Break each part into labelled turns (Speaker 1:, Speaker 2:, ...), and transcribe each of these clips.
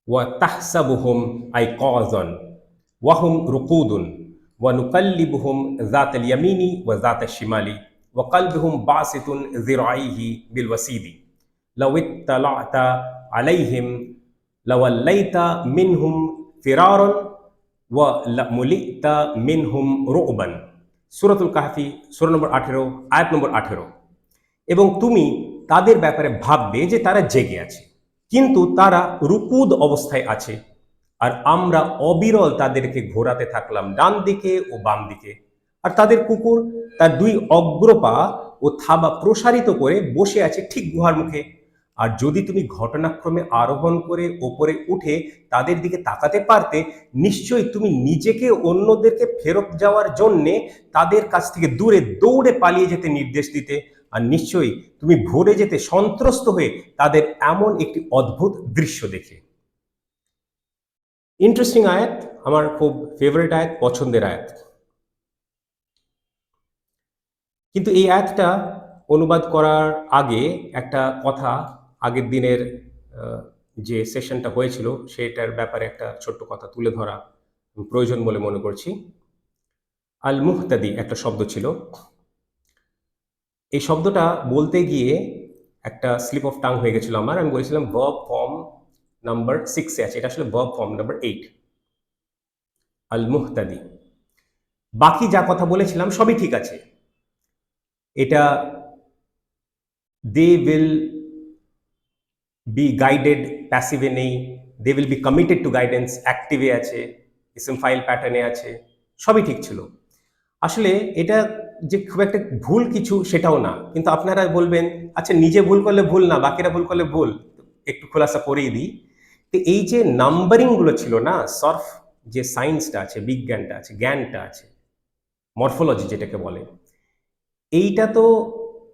Speaker 1: ওয়া তাহসাবুহুম আইকাযান ওয়া হুম রুকুদুন ওয়া নুকাল্লিবুহুম যাতাল ইয়ামিনি ওয়া যাতাশ শিমালি ওয়া কালবুহুম বাসিতুন যিরাইহি বিল ওয়াসিদি লাউ ইত্তালা'তা আলাইহিম লাওয়াল্লাইতা মিনহুম ফিরারান ওয়া লামুলিতা মিনহুম রু'বান। সূরাতুল কাহফি সূরা নম্বর 18, আয়াত নম্বর 18। এবং তুমি তাদের ব্যাপারে ভাববে যে তারা জেগে আছে, কিন্তু তারা রুকুদ অবস্থায় আছে, আর আমরা অবিরল তাদেরকে ঘোরাতে থাকলাম ডান দিকে ও বাম দিকে। আর তাদের কুকুর তার দুই অগ্রপা ও থাবা প্রসারিত করে বসে আছে ঠিক গুহার মুখে। আর যদি তুমি ঘটনাক্রমে আরোহণ করে ওপরে উঠে তাদের দিকে তাকাতে পারতে, নিশ্চয়ই তুমি নিজেকে অন্যদেরকে ফেরত যাওয়ার জন্যে তাদের কাছ থেকে দূরে দৌড়ে পালিয়ে যেতে নির্দেশ দিতে। আর নিশ্চয়ই তুমি ভরে যেতে সন্ত্রস্ত হয়ে তাদের এমন একটি অদ্ভুত দৃশ্য দেখে। ইন্টারেস্টিং আয়াত, আমার খুব ফেভারিট আয়াত, পছন্দের আয়াত। কিন্তু এই আয়াতটা অনুবাদ করার আগে একটা কথা, আগের দিনের যে সেশনটা হয়েছিল সেটার ব্যাপারে একটা ছোট্ট কথা তুলে ধরা প্রয়োজন বলে মনে করছি। আল মুহতাদি একটা শব্দ ছিল। এই শব্দটা বলতে গিয়ে একটা স্লিপ অফ টাং হয়ে গেছিল আমার। আমি বলেছিলাম ভার্ব ফর্ম নাম্বার 6-এ আছে, এটা আসলে ভার্ব ফর্ম নাম্বার 8, আল মুহতাদি। বাকি যা কথা বলেছিলাম সবই ঠিক আছে। এটা দে উইল বি গাইডেড, প্যাসিভে নেই, they will be committed to guidance অ্যাক্টিভে আছে, ইসম ফাইল প্যাটার্নে আছে, সবই ঠিক ছিল। আসলে এটা যে খুব একটা ভুল কিছু সেটাও না, কিন্তু আপনারা বলবেন আচ্ছা নিজে ভুল করলে ভুল না, বাকিরা ভুল করলে ভুল। একটু খোলাসা করেই দিই। তো এই যে নাম্বারিং গুলো ছিল না, সর্ফ যে সায়েন্সটা আছে, বিজ্ঞানটা আছে, জ্ঞানটা আছে, মরফোলজি যেটাকে বলে, এইটা তো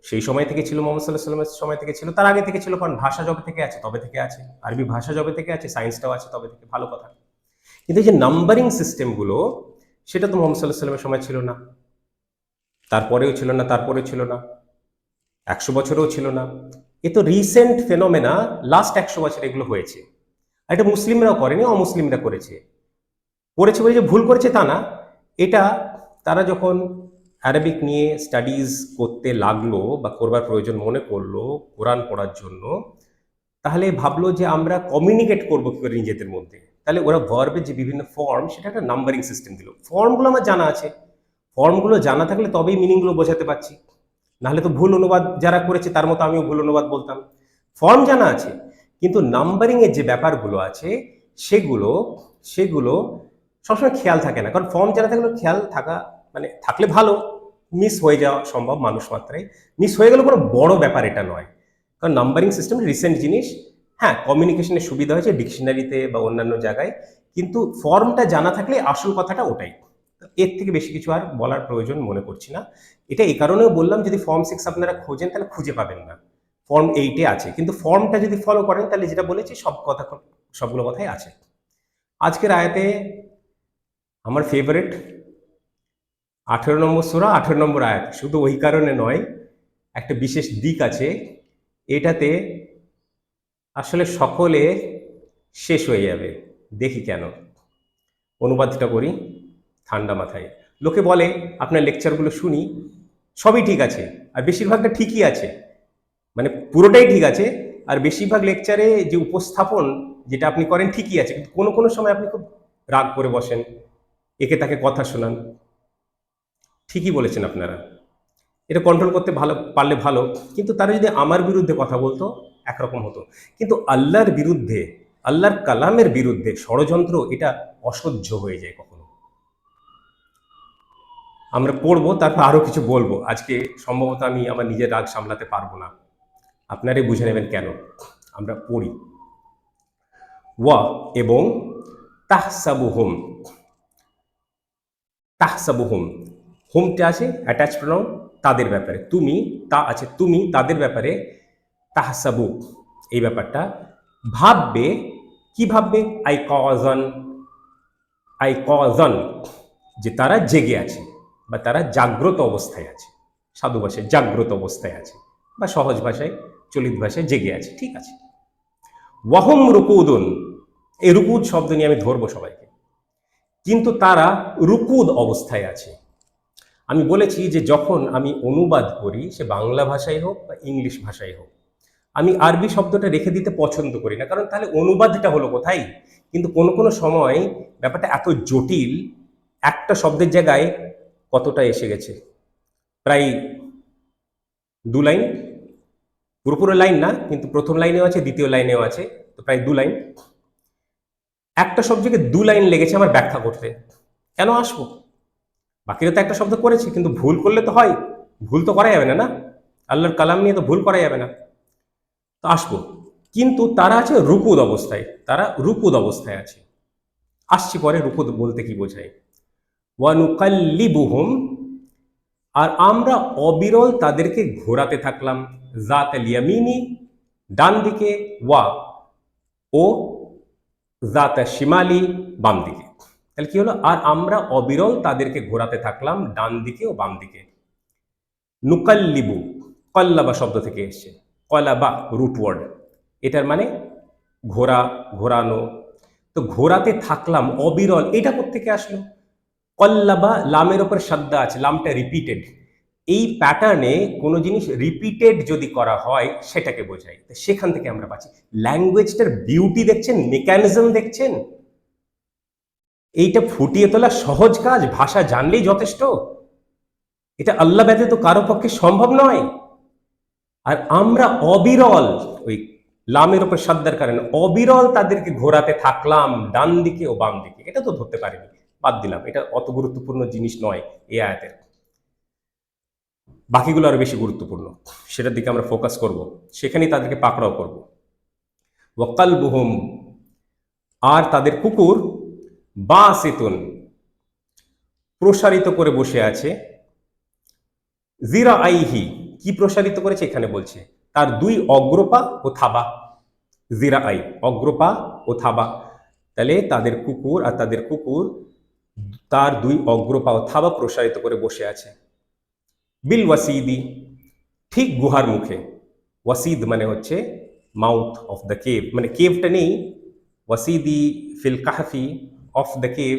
Speaker 1: সেই সময় থেকে ছিল, মোহাম্মদ সাল্লাহ সাল্লামের সময় থেকে ছিল, তার আগে থেকে ছিল, কারণ ভাষা যবে থেকে আছে তবে থেকে আছে, আরবি ভাষা যবে থেকে আছে, সায়েন্সটাও আছে তবে থেকে, ভালো কথা। কিন্তু এই যে নাম্বারিং সিস্টেমগুলো, সেটা তো মোহাম্মদ সাল্লাহ সাল্লামের সময় ছিল না, তারপরেও ছিল না, তারপরেও ছিল না, 100 বছরেও ছিল না। এ তো রিসেন্ট ফেনোমেনা, লাস্ট 100 বছর এগুলো হয়েছে। আর এটা মুসলিমরাও করেনি, অমুসলিমরা করেছে। করেছে বলে যে ভুল করেছে তা না, এটা তারা যখন অ্যারাবিক নিয়ে স্টাডিজ করতে লাগলো বা করবার প্রয়োজন মনে করলো কোরআন পড়ার জন্য, তাহলে ভাবলো যে আমরা কমিউনিকেট করবো কি করে নিজেদের মধ্যে। তাহলে ওরা ভার্বের যে বিভিন্ন ফর্ম, সেটা একটা নাম্বারিং সিস্টেম দিল। ফর্মগুলো আমার জানা আছে, ফর্মগুলো জানা থাকলে তবেই মিনিংগুলো বোঝাতে পারছি, নাহলে তো ভুল অনুবাদ যারা করেছে তার মতো আমিও ভুল অনুবাদ বলতাম। ফর্ম জানা আছে, কিন্তু নাম্বারিং এর যে ব্যাপারগুলো আছে সেগুলো সেগুলো সবসময় খেয়াল থাকে না। কারণ ফর্ম জানা থাকলে খেয়াল থাকা মানে থাকলে ভালো, মিস হয়ে যাওয়া সম্ভব মানুষ মাত্রায়। মিস হয়ে গেলে কোনো বড় ব্যাপার এটা নয়, কারণ নাম্বারিং সিস্টেম রিসেন্ট জিনিস। হ্যাঁ, কমিউনিকেশনের সুবিধা হয়েছে ডিকশনারিতে বা অন্যান্য জায়গায়, কিন্তু ফর্মটা জানা থাকলে আসল কথাটা ওটাই। এর থেকে বেশি কিছু আর বলার প্রয়োজন মনে করছি না। এটা এই কারণেও বললাম, যদি ফর্ম 6 আপনারা খোঁজেন তাহলে খুঁজে পাবেন না, ফর্ম 8-এ আছে। কিন্তু ফর্মটা যদি ফলো করেন তাহলে যেটা বলেছি সবগুলো কথাই আছে। আজকের আয়াতে আমার ফেভারিট 18 নম্বর সূরা 18 নম্বর আয়াত, শুধু ওই কারণে নয়, একটা বিশেষ দিক আছে এটাতে। আসলে সকলে শেষ হয়ে যাবে, দেখি কেন। অনুবাদটা করি ঠান্ডা মাথায়। লোকে বলে আপনার লেকচারগুলো শুনি, সবই ঠিক আছে, আর বেশিরভাগটা ঠিকই আছে, মানে পুরোটাই ঠিক আছে। আর বেশিরভাগ লেকচারে যে উপস্থাপন যেটা আপনি করেন ঠিকই আছে, কিন্তু কোনো কোনো সময় আপনি খুব রাগ করে বসেন, একে তাকে কথা শোনান। ঠিকই বলেছেন আপনারা, এটা কন্ট্রোল করতে ভালো পারলে ভালো, কিন্তু তারা যদি আমার বিরুদ্ধে কথা বলতো একরকম হতো। কিন্তু আল্লাহর বিরুদ্ধে, আল্লাহর কালামের বিরুদ্ধে ষড়যন্ত্র, এটা অসহ্য হয়ে যায় কখনো। আমরা পড়বো, তারপর আরো কিছু বলবো। আজকে সম্ভবত আমি আমার নিজের রাগ সামলাতে পারবো না, আপনারাই বুঝে নেবেন কেন। আমরা পড়ি। ওয়া এবং তাহসাবুহুম, তাহসাবুহুম, হুমটা আছে অ্যাটাচ প্রনাউন, তাদের ব্যাপারে, তুমি তা আছে, তুমি তাদের ব্যাপারে, তাহসাবু এই ব্যাপারটা ভাববে। কি ভাববে? আই কজন, যে তারা জেগে আছে বা তারা জাগ্রত অবস্থায় আছে। সাধু ভাষায় জাগ্রত অবস্থায় আছে, বা সহজ ভাষায় চলিত ভাষায় জেগে আছে, ঠিক আছে। ওয়াহুম রুকুদুন, এই রুকুদ শব্দ নিয়ে আমি ধরবো সবাইকে, কিন্তু তারা রুকুদ অবস্থায় আছে। আমি বলেছি যে যখন আমি অনুবাদ করি, সে বাংলা ভাষায় হোক বা ইংলিশ ভাষায় হোক, আমি আরবি শব্দটা রেখে দিতে পছন্দ করি না, কারণ তাহলে অনুবাদটা হলো কোথায়। কিন্তু কোনো কোনো সময় ব্যাপারটা এত জটিল, একটা শব্দের জায়গায় কতটা এসে গেছে, প্রায় 2 লাইন, পুরোপুরো লাইন না, কিন্তু প্রথম লাইনেও আছে, দ্বিতীয় লাইনেও আছে, তো প্রায় 2 লাইন। একটা শব্দকে 2 লাইন লেগেছে আমার ব্যাখ্যা করতে, কেন আসবো? বাকিরা তো একটা শব্দ করেছে, কিন্তু ভুল করলে তো হয়, ভুল তো করা যাবে না, না আল্লাহর কালাম নিয়ে তো ভুল করা যাবে না, তো আসবো। কিন্তু তারা আছে রুকুদ অবস্থায়, তারা রুকুদ অবস্থায় আছে। আসছি পরে রুকুদ বলতে কি বোঝায়। ওয়ানুকাল্লিবুহুম, আর আমরা অবিরল তাদেরকে ঘোরাতে থাকলাম, জাতাল ইয়ামিনি, ডান দিকে, ওয়া, ও জাতা শিমালি, বাম দিকে। তাহলে কি হলো, আর আমরা অবিরল তাদেরকে ঘোরাতে থাকলাম ডান দিকে ও বাম দিকে। নুকাল্লিবু, কল্লাবা শব্দ থেকে এসছে, কলাবা রুট ওয়ার্ড, এটার মানে ঘোরা, ঘোরানো। তো ঘোরাতে থাকলাম অবিরল, এটা কোত্থেকে আসলো? কল্লাবা, লামের ওপর সাদ্দা আছে, লামটা রিপিটেড। এই প্যাটার্নে কোনো জিনিস রিপিটেড যদি করা হয় সেটাকে বোঝায়, সেখান থেকে আমরা পাচ্ছি। ল্যাঙ্গুয়েজটার বিউটি দেখছেন, মেকানিজম দেখছেন, এইটা ফুটিয়ে তোলা সহজ কাজ, ভাষা জানলেই যথেষ্ট। এটা আল্লাহ ব্যতীত কারো পক্ষে সম্ভব নয়। আর আমরা অবিরল, ওই লামের উপর সাদ্দার কারণে অবিরল তাদেরকে ঘোরাতে থাকলাম ডান দিকে ও বাম দিকে। এটা তো ধরতে পারিনি, বাদ দিলাম, এটা অত গুরুত্বপূর্ণ জিনিস নয় এই আয়াতের। বাকিগুলো আরো বেশি গুরুত্বপূর্ণ, সেটার দিকে আমরা ফোকাস করব, সেখানেই তাদেরকে পাকড়াও করব। ওয়াকালবুহুম, আর তাদের কুকুর, বাসিতুন, প্রসারিত করে বসে আছে, জিরা আইহি, কি প্রসারিত করেছে এখানে বলছে, তার 2 অগ্রপা ও থাবা। জিরা আই, অগ্রপা ও থাবা, তাহলে তাদের কুকুর, আর তাদের কুকুর তার 2 অগ্রপা ও থাবা প্রসারিত করে বসে আছে। বিল ওয়াসিদি, ঠিক গুহার মুখে। ওয়াসিদ মানে হচ্ছে মাউথ অফ দ্য কেভ, মানে কেভটা নেই, ওয়াসিদি ফিল কাহফি, অফ দ্য কেভ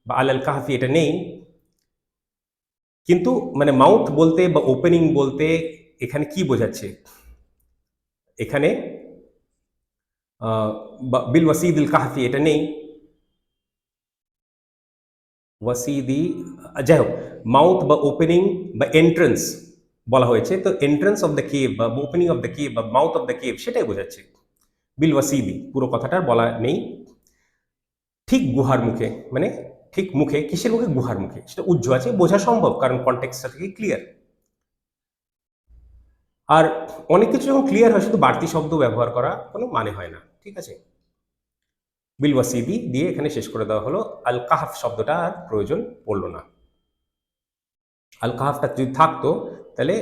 Speaker 1: বা আলাল কাহফি, এটা নেই, কিন্তু মানে মাউথ বলতে বা ওপেনিং বলতে এখানে কি বোঝাচ্ছে, এখানে বিল ওয়াসিদিল কাহফি এটা নেই, ওয়াসিদি, যাই হোক, মাউথ বা ওপেনিং বা এন্ট্রেন্স বলা হয়েছে, তো এন্ট্রেন্স অফ দ্য কেভ বা ওপেনিং অফ দ্য কেভ বা মাউথ অফ দ্য কেভ সেটাই বোঝাচ্ছে। বিল ওয়াসিদি পুরো কথাটার বলা নেই, ঠিক গুহার মুখে, মানে ঠিক মুখে, কিসের মুখে? গুহার মুখে। সেটা উজ্জ্ব আছে, বোঝা সম্ভব, কারণ কনটেক্সটটা থেকে ক্লিয়ার। আর অনেক কিছু যখন ক্লিয়ার হয়, শুধু বাড়তি শব্দ ব্যবহার করা কোনো মানে হয় না, ঠিক আছে। বিল ওয়াসিদি দিয়ে এখানে শেষ করে দেওয়া হলো, আল কাহাফ শব্দটা আর প্রয়োজন পড়লো না। আল কাহাফটা যদি থাকতো তাহলে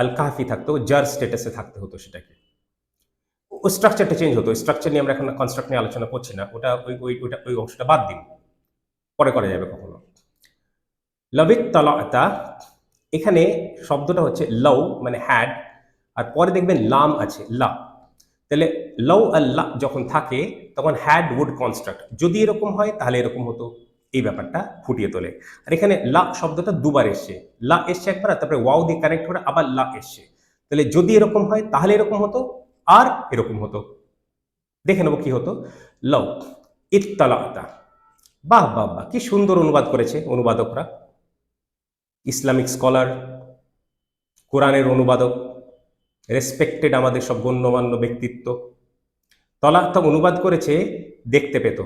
Speaker 1: আল কাহাফি থাকতো, জার স্ট্যাটাসে থাকতে হতো সেটাকে, ও স্ট্রাকচারটা চেঞ্জ হতো। স্ট্রাকচার নিয়ে আমরা এখন কনস্ট্রাক্ট নিয়ে আলোচনা করছি না, ওটা ওই অংশটা বাদ দিন, পরে করা যাবে কখনো। লবিত তালাতা, এখানে শব্দটা হচ্ছে লও মানে হ্যাড, আর পরে দেখবেন লাম আছে, লা, তাহলে লও আর লা যখন থাকে তখন হ্যাড উড কনস্ট্রাক্ট, যদি এরকম হয় তাহলে এরকম হতো, এই ব্যাপারটা ফুটিয়ে তোলে। আর এখানে লা শব্দটা 2বার এসছে, লা এসছে একবার, তারপরে ওয়াও দিয়ে কানেক্ট করে আবার লা এসছে, তাহলে যদি এরকম হয় তাহলে এরকম হতো, আর এরকম হতো। দেখে নেবো কি হতো। লও ইত্তালাতা, বাহ বাহ বাহ, কি সুন্দর অনুবাদ করেছে অনুবাদকরা, ইসলামিক স্কলার, কোরআনের অনুবাদক, রেসপেক্টেড আমাদের সব গণ্যমান্য ব্যক্তিত্ব। তলাতা অনুবাদ করেছে দেখতে পেত,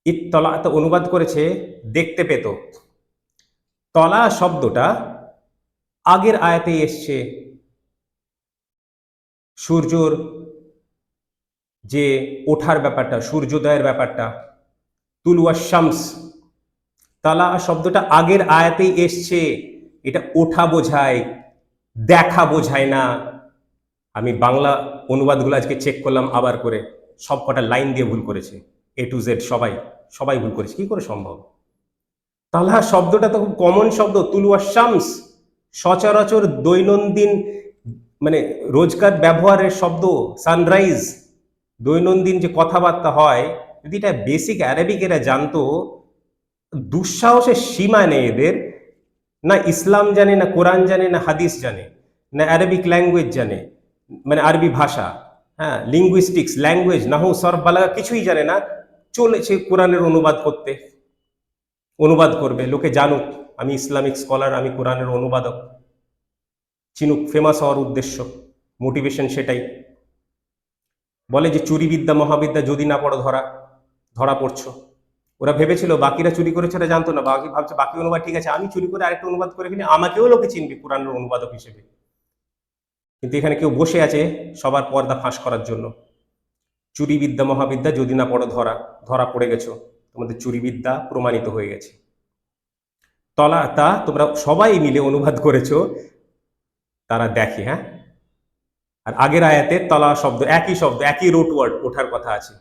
Speaker 1: ইত্তলাতা অনুবাদ করেছে দেখতে পেত। তলা শব্দটা আগের আয়াতে এসছে, সূর্যর যে ওঠার ব্যাপারটা, সূর্যোদয়ের ব্যাপারটা, তুলুয়া শামস, তালা শব্দটা আগের আয়াতেই এসছে, এটা ওঠা বোঝায়, দেখা বোঝায় না। আমি বাংলা অনুবাদগুলো আজকে চেক করলাম আবার করে, সব কটা লাইন দিয়ে ভুল করেছে, A to Z সবাই সবাই ভুল করেছে, কি করে সম্ভব? তালা শব্দটা তো খুব কমন শব্দ, তুলুয়া শামস, সচরাচর দৈনন্দিন মানে রোজকার ব্যবহারের শব্দ, সানরাইজ, দৈনন্দিন যে কথাবার্তা হয়, যদি এটা বেসিক অ্যারাবিক এরা জানতো, দুঃসাহসের সীমা নেই এদের। না ইসলাম জানে, না কোরআন জানে, না হাদিস জানে, না অ্যারাবিক ল্যাঙ্গুয়েজ জানে, মানে আরবি ভাষা, হ্যাঁ, লিঙ্গুইস্টিক্স, ল্যাঙ্গুয়েজ, নাহু সরফ বালাগা কিছুই জানে না, চলেছে কোরআনের অনুবাদ করতে। অনুবাদ করবে, লোকে জানুক আমি ইসলামিক স্কলার, আমি কোরআনের অনুবাদক, চিনুক, ফেমাস হওয়ার উদ্দেশ্য, মোটিভেশন সেটাই। বলে যে চুরিবিদ্যা মহাবিদ্যা, যদি না পড়ো ধরা, ধরা পড়ছো। ওরা ভেবেছিল বাকিরা চুরি করেছে, ওরা জানতো না, বাকি ভাবছে বাকি অনুবাদ ঠিক আছে, আমি চুরি করে আরেকটা অনুবাদ করে ফেলি, আমাকেও লোকে চিনবে কোরআনের অনুবাদক হিসেবে। কিন্তু এখানে কেউ বসে আছে সবার পর্দা ফাঁস করার জন্য। চুরিবিদ্যা মহাবিদ্যা, যদি না পড়ো ধরা, ধরা পড়ে গেছো, তোমাদের চুরিবিদ্যা প্রমাণিত হয়ে গেছে। তলা তা তোমরা সবাই মিলে অনুবাদ করেছো, তারা দেখে, হ্যাঁ। আর আগের আয়াতে তলা শব্দ, একই শব্দ, একই রুট ওয়ার্ড, ওঠার কথা আছে।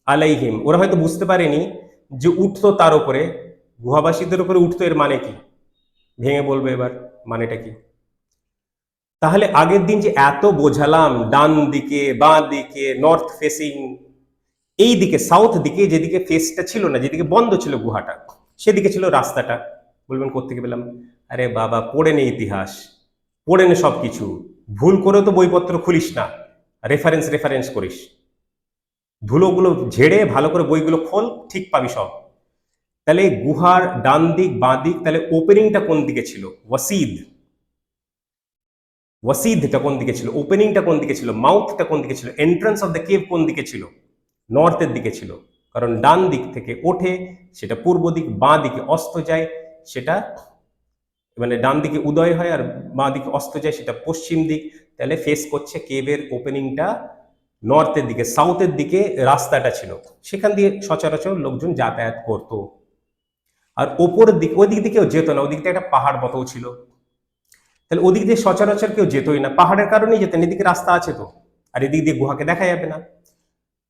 Speaker 1: আলাইহিম, ওরা হয়তো বুঝতে পারেনি যে উঠতো তার উপরে, গুহাবাসীদের উপরে উঠতো, এর মানে কি ভেঙে বলবে এবার মানেটা কি। তাহলে আগের দিন যে এত বোঝালাম, ডান দিকে, বাঁ দিকে, নর্থ ফেসিং, এই দিকে সাউথ দিকে, যেদিকে ফেসটা ছিল না, যেদিকে বন্ধ ছিল গুহাটা, সেদিকে ছিল রাস্তাটা। বলবেন কোত্থেকে পেলাম? আরে বাবা, পড়ে নে ইতিহাস, পড়ে নে সবকিছু, ভুল করেও তো বইপত্র খুলিস না, রেফারেন্স রেফারেন্স করিস। ধুলোগুলো ঝেড়ে ভালো করে বইগুলো খোল, ঠিক পাবি সব। তাহলে গুহার ডান দিক বাঁ দিক, তাহলে ওপেনিংটা কোন দিকে ছিল? ওয়াসিদ, ওয়াসিদটা কোন দিকে ছিল? ওপেনিংটা কোন দিকে ছিল? মাউথটা কোন দিকে ছিল? এন্ট্রান্স অফ দ্য কেভ কোন দিকে ছিল? নর্থের দিকে ছিল। কারণ ডান দিক থেকে ওঠে সেটা পূর্ব দিক, বাঁ দিকে অস্ত যায় সেটা, মানে ডান দিকে উদয় হয় আর বাঁ দিকে অস্ত যায় সেটা পশ্চিম দিক। তাহলে ফেস করছে কেভের ওপেনিংটা নর্থের দিকে, সাউথের দিকে রাস্তাটা ছিল, সেখান দিয়ে সচরাচর লোকজন যাতায়াত করতো। আর ওপরের দিক, ওই দিক দিয়ে কেউ যেত না, ওদিক দিয়ে একটা পাহাড় মতও ছিল, তাহলে ওদিক দিয়ে সচরাচর কেউ যেতই না, পাহাড়ের কারণেই যেতেন, এদিকে রাস্তা আছে তো, আর এদিক দিয়ে গুহাকে দেখা যাবে না।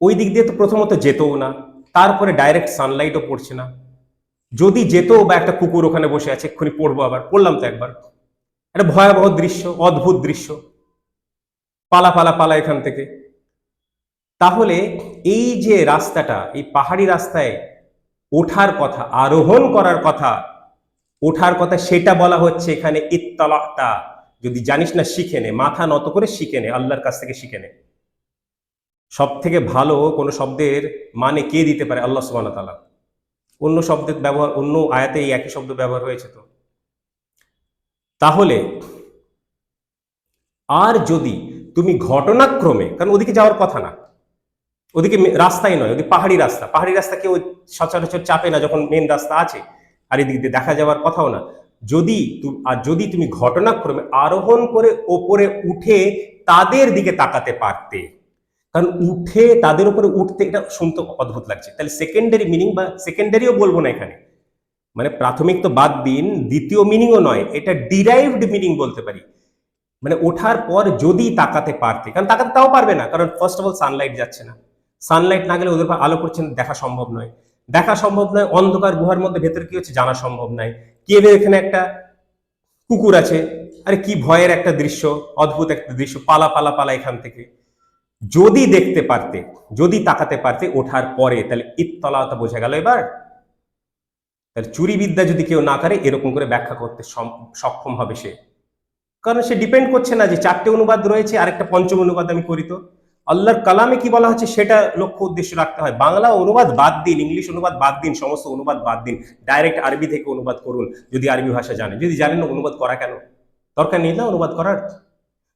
Speaker 1: ওই দিক দিয়ে তো প্রথমত যেতও না, তারপরে ডাইরেক্ট সানলাইটও পড়ছে না। যদি যেত, বা একটা কুকুর ওখানে বসে আছে, এক্ষুনি পড়বো, আবার পড়লাম তো একবার, একটা ভয়াবহ দৃশ্য, অদ্ভুত দৃশ্য, পালা পালা পালা এখান থেকে। তাহলে এই যে রাস্তাটা, এই পাহাড়ি রাস্তায় ওঠার কথা, আরোহণ করার কথা, ওঠার কথা, সেটা বলা হচ্ছে এখানে ইত্তালাতা। যদি জানিস না শিখে নে, মাথা নত করে শিখে নে, আল্লাহর কাছ থেকে শিখে নে। সব থেকে ভালো কোনো শব্দের মানে কে দিতে পারে? আল্লাহ সুবহানাহু ওয়া তাআলা। অন্য শব্দের ব্যবহার, অন্য আয়াতে এই একই শব্দ ব্যবহার হয়েছে তো। তাহলে আর যদি তুমি ঘটনাক্রমে, কারণ ওদিকে যাওয়ার কথা না, ওদিকে রাস্তাই নয়, ওদিকে পাহাড়ি রাস্তা, পাহাড়ি রাস্তা কেউ সচরাচর চাপে না যখন মেন রাস্তা আছে, আর এদিক দিয়ে দেখা যাওয়ার কথাও না। যদি যদি তুমি ঘটনাক্রমে আরোহণ করে ওপরে উঠে তাদের দিকে তাকাতে পারতে, কারণ উঠে তাদের উপরে উঠতে, এটা শুনতে অদ্ভুত লাগছে, তাহলে সেকেন্ডারি মিনিং, বা সেকেন্ডারিও বলবো না এখানে, মানে প্রাথমিক তো বাদ দিন, দ্বিতীয় মিনিংও নয়, এটা ডিরাইভড মিনিং বলতে পারি। মানে ওঠার পর যদি তাকাতে পারতে, কারণ তাকাতে তাও পারবে না, কারণ ফার্স্ট অফ অল সানলাইট যাচ্ছে না, সানলাইট না গেলে ওদের উপর আলো পড়ছে, দেখা সম্ভব নয়, দেখা সম্ভব নয়, অন্ধকার গুহার মধ্যে ভেতরে কি হচ্ছে জানা সম্ভব নয়, কেবে এখানে একটা কুকুর আছে, আরে কি ভয়ের একটা দৃশ্য, অদ্ভুত একটা দৃশ্য, পালা পালা পালা এখান থেকে। যদি দেখতে পারতে, যদি তাকাতে পারতে ওঠার পরে, তাহলে ইত্তলাটা বোঝা গেল এবার। তাহলে চুরি বিদ্যা যদি কেউ না করে, এরকম করে ব্যাখ্যা করতে সক্ষম হবে সে, কারণ সে ডিপেন্ড করছে না যে চারটে অনুবাদ রয়েছে, আরেকটা পঞ্চম অনুবাদ আমি করি। তো আল্লাহর কালামে কি বলা হচ্ছে সেটা লক্ষ্য উদ্দেশ্য রাখতে হয়। বাংলা অনুবাদ বাদ দিন, ইংলিশ অনুবাদ বাদ দিন, সমস্ত অনুবাদ বাদ দিন, ডাইরেক্ট আরবি থেকে অনুবাদ করুন, যদি আরবি ভাষা জানেন। যদি জানেন না, অনুবাদ করা কেন? দরকার নেই না অনুবাদ করার।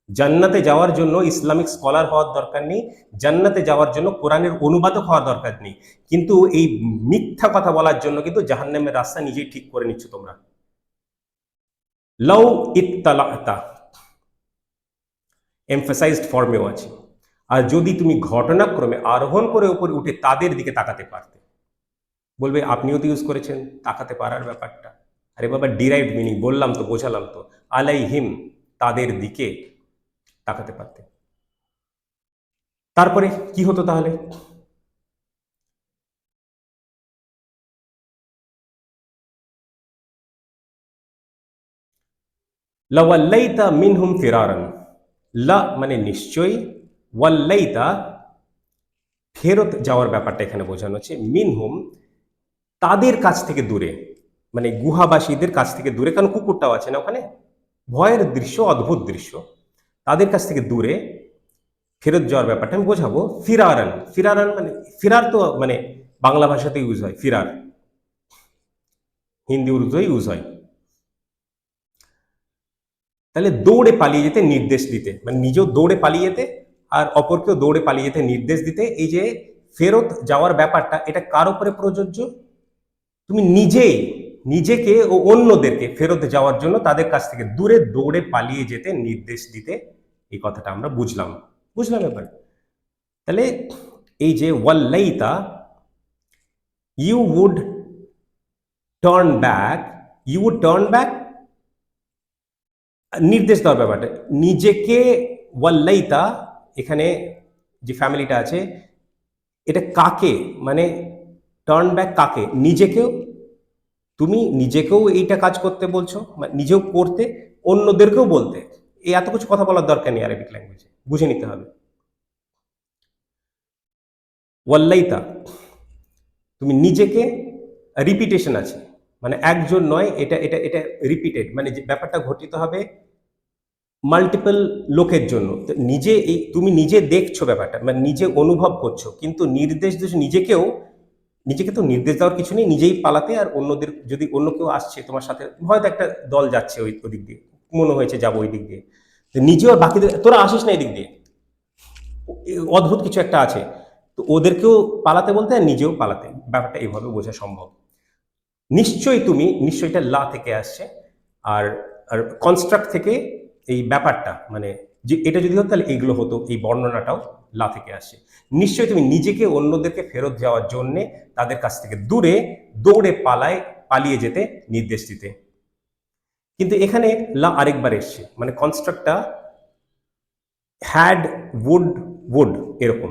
Speaker 1: জান্নাতে যাওয়ার জন্য ইসলামিক স্কলার হওয়ার দরকার নেই, জান্নাতে যাওয়ার জন্য কোরআনের অনুবাদক হওয়ার দরকার নেই, কিন্তু এই মিথ্যা কথা বলার জন্য কিন্তু জাহান্নামের রাস্তা নিজেই ঠিক করে নিচ্ছ তোমরা। লাউ ইত্তালাতা এমফাসাইজড ফর্মেও আছে। আর যদি তুমি ঘটনাক্রমে আরোহণ করে উপরে উঠে তাদের দিকে তাকাতে পারতে, বলবে আপনিও তো ইউজ করেছেন তাকাতে পারার ব্যাপারটা। আরে বাবা, ডিরাইভড মিনিং বললাম তো, বোঝালাম তো, আলাইহিম, তাদের দিকে তাকাতে পারতে। তারপরে কি হতো তাহলে? লাওয়াল্লাইতা মিনহুম ফিরারান, লা মানে নিশ্চয়ই, ওয়াল্লাইতা ফেরত যাওয়ার ব্যাপারটা এখানে বোঝানো হচ্ছে মিনহুম, তাদের কাছ থেকে দূরে, মানে গুহাবাসীদের কাছ থেকে দূরে, কারণ কুকুরটাও আছে না ওখানে, ভয়ের দৃশ্য, অদ্ভুত দৃশ্য, তাদের কাছ থেকে দূরে ফেরত যাওয়ার ব্যাপারটা আমি বোঝাবো। ফিরারান, ফিরারান মানে ফিরার তো মানে বাংলা ভাষাতে ইউজ হয়, ফিরার হিন্দি উর্দুতে ইউজ হয়। তাহলে দৌড়ে পালিয়ে যেতে নির্দেশ দিতে, মানে নিজেও দৌড়ে পালিয়ে যেতে আর অপরকেও দৌড়ে পালিয়ে যেতে নির্দেশ দিতে। এই যে ফেরত যাওয়ার ব্যাপারটা, এটা কার উপরে প্রযোজ্য? তুমি নিজেই নিজেকে ও অন্যদেরকে ফেরত যাওয়ার জন্য তাদের কাছ থেকে দূরে দৌড়ে পালিয়ে যেতে নির্দেশ দিতে, এই কথাটা আমরা বুঝলাম। বুঝলাম এবার? তাহলে এই যে ওয়াল্লাইতা, you would turn back, you would turn back, নির্দেশ দেওয়ার ব্যাপারটা নিজেকে, ওয়াল্লাইতা এখানে যে ফ্যামিলিটা আছে এটা কাকে, মানে টার্ন ব্যাক কাকে? নিজেকেও, তুমি নিজেকেও এইটা কাজ করতে বলছো, মানে নিজেও করতে, অন্যদেরকেও বলতে। এই এত কিছু কথা বলার দরকার নেই আরবিক ল্যাঙ্গুয়েজে, বুঝে নিতে হবে। ওয়াল্লাইতা তুমি নিজেকে, রিপিটেশন আছে, মানে একজন নয়, এটা এটা এটা রিপিটেড, মানে যে ব্যাপারটা ঘটিত হবে মাল্টিপল লোকের জন্য। নিজে এই তুমি নিজে দেখছো ব্যাপারটা, মানে নিজে অনুভব করছো, কিন্তু নির্দেশ দিচ্ছ নিজেকেও। নিজেকে তো নির্দেশ দেওয়ার কিছু নেই, নিজেই পালাতে, আর অন্যদের যদি অন্য কেউ আসছে তোমার সাথে, হয়তো একটা দল যাচ্ছে ওই ওদিক দিয়ে, মনে হয়েছে যাবো ওই দিক দিয়ে, তো নিজেও আর বাকিদের, তোরা আসিস না এই দিক দিয়ে, অদ্ভুত কিছু একটা আছে, তো ওদেরকেও পালাতে বলতে আর নিজেও পালাতে, ব্যাপারটা এইভাবে বোঝা সম্ভব। নিশ্চয়ই তুমি, নিশ্চয়ইটা লা থেকে আসছে, আর আর কনস্ট্রাক্ট থেকে এই ব্যাপারটা, মানে যে এটা যদি হতো তাহলে এইগুলো হতো, এই বর্ণনাটাও লা থেকে আসছে। নিশ্চয়ই তুমি নিজেকে অন্যদেরকে ফেরত যাওয়ার জন্যে তাদের কাছ থেকে দূরে দৌড়ে পালিয়ে যেতে নির্দেশ দিতে। কিন্তু এখানে লা আরেকবার এসছে, মানে কনস্ট্রাক্টটা হ্যাড, উড এরকম,